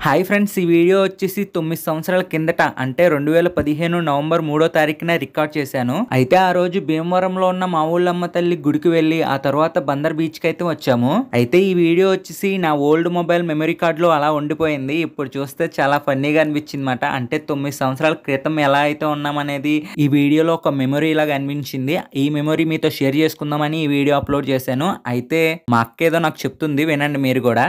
Hi friends, ఈ video వచ్చేసి 9 సంవత్సరాల కిందట అంటే 2015 నవంబర్ 3వ తారీఖున రికార్డ్ చేశాను. అయితే ఆ రోజు భీమవరంలో ఉన్న మా ఊళ్ళమ్మ తల్లి గుడికి వెళ్ళి ఆ తర్వాత బందర్ బీచ్ కి అయితే వచ్చాము. అయితే ఈ వీడియో వచ్చేసి నా ఓల్డ్ మొబైల్ మెమరీ కార్డ్ లో అలా ఉండిపోయింది. ఇప్పుడు చూస్తే చాలా ఫన్నీగా అనిపించింది మాట. అంటే 9 సంవత్సరాల క్రితం ఎలా అయితే ఉన్నామనేది ఈ వీడియోలో ఒక మెమరీ లాగా అనిపించింది. ఈ మెమరీ మీతో షేర్ చేసుకుందామని ఈ వీడియో అప్లోడ్ చేశాను. అయితే మా అక్క ఏదో నాకు చెప్తుంది, వినండి మీరు కూడా.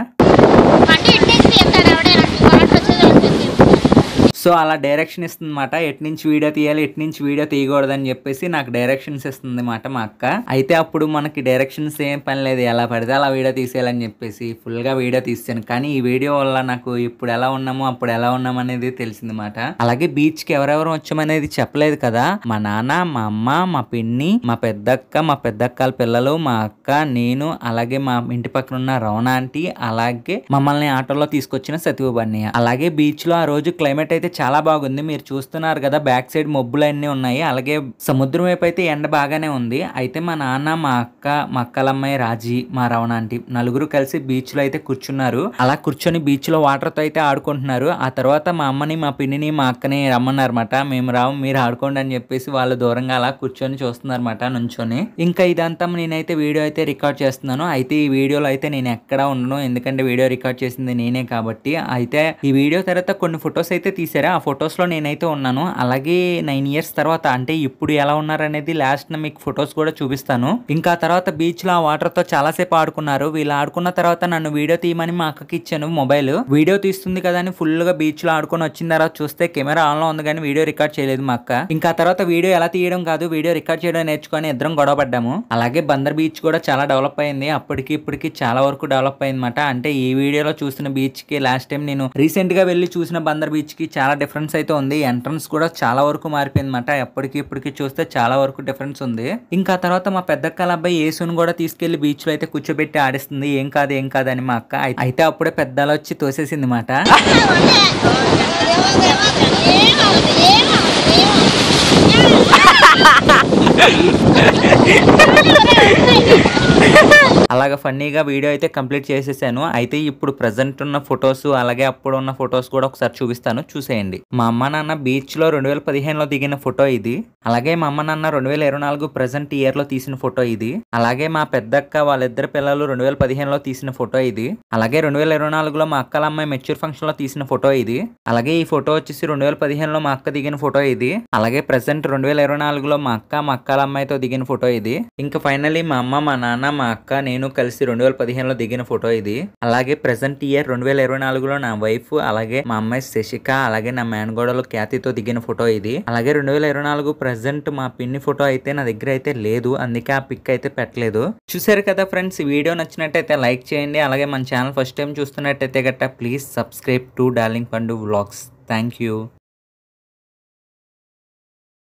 సో అలా డైరెక్షన్ ఇస్తుంది మాట. ఎటు నుంచి వీడియో తీయాలి, ఎటు నుంచి వీడియో తీయకూడదు అని చెప్పేసి నాకు డైరెక్షన్స్ ఇస్తుంది మాట మా అక్క. అయితే అప్పుడు మనకి డైరెక్షన్స్ ఏం పని లేదు, ఎలా పడితే అలా వీడియో తీసేయాలని చెప్పేసి ఫుల్ గా వీడియో తీసాను. కానీ ఈ వీడియో వల్ల నాకు ఇప్పుడు ఎలా ఉన్నామో అప్పుడు ఎలా ఉన్నాం అనేది తెలిసింది మాట. అలాగే బీచ్ కి ఎవరెవరు వచ్చామనేది చెప్పలేదు కదా. మా నాన్న, మా అమ్మ, మా పిన్ని, మా పెద్దక్క, మా పెద్దక్కల పిల్లలు, మా అక్క, నేను, అలాగే మా ఇంటి పక్కన ఉన్న రవణ ఆంటీ, అలాగే మమ్మల్ని ఆటోలో తీసుకొచ్చిన సతీబాబు అన్నయ్య. అలాగే బీచ్ లో ఆ రోజు క్లైమేట్ అయితే చాలా బాగుంది. మీరు చూస్తున్నారు కదా, బ్యాక్ సైడ్ మబ్బులు అన్నీ ఉన్నాయి. అలాగే సముద్రం వైపు అయితే ఎండ బాగానే ఉంది. అయితే మా నాన్న, మా అక్క, మా అక్కలమ్మాయి రాజీ, మా రవణ ఆంటీ నలుగురు కలిసి బీచ్ లో అయితే కూర్చున్నారు. అలా కూర్చొని బీచ్ లో వాటర్ తో అయితే ఆడుకుంటున్నారు. ఆ తర్వాత మా అమ్మని, మా పిన్నిని, మా అక్కని రమ్మన్నారన్నమాట. మేము రావు, మీరు ఆడుకోండి అని చెప్పేసి వాళ్ళు దూరంగా అలా కూర్చొని చూస్తున్నారన్నమాట నుంచొని. ఇంకా ఇదంతా నేనైతే వీడియో అయితే రికార్డ్ చేస్తున్నాను. అయితే ఈ వీడియోలో అయితే నేను ఎక్కడా ఉండను, ఎందుకంటే వీడియో రికార్డ్ చేసింది నేనే కాబట్టి. అయితే ఈ వీడియో తర్వాత కొన్ని ఫొటోస్ అయితే తీసారా, ఆ ఫొటోస్ లో నేనైతే ఉన్నాను. అలాగే 9 ఇయర్స్ తర్వాత అంటే ఇప్పుడు ఎలా ఉన్నారనేది లాస్ట్ మీకు ఫొటోస్ కూడా చూపిస్తాను. ఇంకా తర్వాత బీచ్ లో ఆ వాటర్ తో చాలా సేపు ఆడుకున్నారు. వీళ్ళు ఆడుకున్న తర్వాత నన్ను వీడియో తీయమని మా అక్కకి ఇచ్చాను మొబైల్. వీడియో తీస్తుంది కదా అని ఫుల్ గా బీచ్ లో ఆడుకొని వచ్చిన తర్వాత చూస్తే కెమెరా ఆన్ లో ఉంది కానీ వీడియో రికార్డ్ చేయలేదు మా అక్క. ఇంకా తర్వాత వీడియో ఎలా తీయడం కాదు, వీడియో రికార్డ్ చేయడం నేర్చుకొని ఇద్దరం గొడవ పడ్డాము. అలాగే బందర్ బీచ్ కూడా చాలా డెవలప్ అయింది. అప్పటికి ఇప్పటికి చాలా వరకు డెవలప్ అయింది మాట. అంటే ఈ వీడియోలో చూసిన బీచ్ కి లాస్ట్ టైం నేను రీసెంట్ గా వెళ్ళి చూసిన బందర్ బీచ్ కి చాలా డిఫరెన్స్ అయితే ఉంది. ఎంట్రన్స్ కూడా చాలా వరకు మారిపోయింది మాట. ఎప్పటికి ఇప్పటికి చూస్తే చాలా వరకు డిఫరెన్స్ ఉంది. ఇంకా తర్వాత మా పెద్దక్కల అబ్బాయి యేసును కూడా తీసుకెళ్లి బీచ్ లో అయితే కూర్చోబెట్టి ఆడిస్తుంది. ఏం కాదు ఏం కాదు అని మా అక్క. అయితే అప్పుడే పెద్దలు వచ్చి తోసేసింది మాట. అలాగా ఫన్నీగా వీడియో అయితే కంప్లీట్ చేసేసాను. అయితే ఇప్పుడు ప్రెసెంట్ ఉన్న ఫొటోస్ అలాగే అప్పుడు ఉన్న ఫొటోస్ కూడా ఒకసారి చూపిస్తాను, చూసేయండి. మా అమ్మ నాన్న బీచ్ లో 2015లో దిగిన ఫోటో ఇది. అలాగే మా అమ్మ నాన్న 2024 ప్రెసెంట్ ఇయర్ లో తీసిన ఫోటో ఇది. అలాగే మా పెద్దక్క వాళ్ళిద్దరు పిల్లలు 2015లో తీసిన ఫోటో ఇది. అలాగే 2024లో మా అక్కల అమ్మాయి మెచ్యూర్ ఫంక్షన్ లో తీసిన ఫోటో ఇది. అలాగే ఈ ఫోటో వచ్చేసి 2015లో మా అక్క దిగిన ఫోటో ఇది. అలాగే ప్రెసెంట్ 2024లో మా అక్క, మా అక్కల అమ్మాయితో దిగిన ఫోటో ఇది. ఇంకా ఫైనల్లీ మా అమ్మ, మా నాన్న, మా అక్క, నేను కలిసి 2015లో దిగిన ఫోటో ఇది. అలాగే ప్రెసెంట్ ఇయర్ 2024లో నా వైఫ్, అలాగే మా అమ్మాయి శశిక, అలాగే నా మేనగోడలు ఖ్యాతితో దిగిన ఫోటో ఇది. అలాగే 2024 ప్రెసెంట్ మా పిన్ని ఫోటో అయితే నా దగ్గర అయితే లేదు, అందుకే ఆ పిక్ అయితే పెట్టలేదు. చూసారు కదా ఫ్రెండ్స్, ఈ వీడియో నచ్చినట్టయితే లైక్ చేయండి. అలాగే మన ఛానల్ ఫస్ట్ టైం చూస్తున్నట్టయితే గట్టా ప్లీజ్ సబ్స్క్రైబ్ టు డార్లింగ్ పండు వ్లాగ్స్. Thank you.